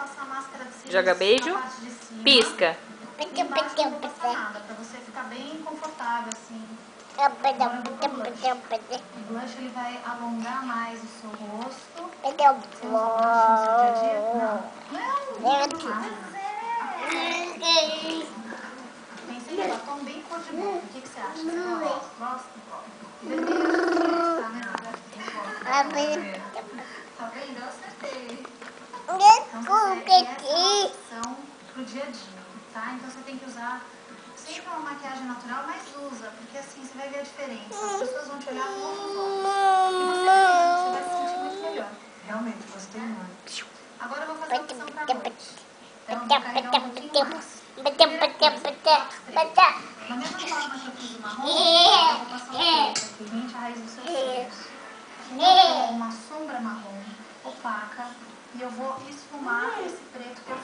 passar a máscara de cílios Joga beijo. na parte de cima. Pisca. Embaixo não vou passar nada, pra você ficar bem confortável, assim. O blush ele vai alongar mais o seu rosto. Você usa blush no seu dia a dia? Não. Pensei em batom bem cor de boca. O que você acha? Você gosta? Vermelho eu acho que tá, né? Tá vendo? Eu acertei. Então, essa é a opção pro dia a dia, tá? Então você tem que usar sempre uma maquiagem natural, mas usa, porque assim você vai ver a diferença. As pessoas vão te olhar com outros olhos. E você vai se sentir muito melhor. Realmente, gostei muito. Agora eu vou fazer a opção pra noite. Então eu vou carregar um pouquinho mais. Primeira coisa, da mesma forma que eu fiz o marrom, eu vou passar o preto aqui, rente à raiz dos seus cílios. Uma sombra marrom opaca e eu vou esfumar esse preto que eu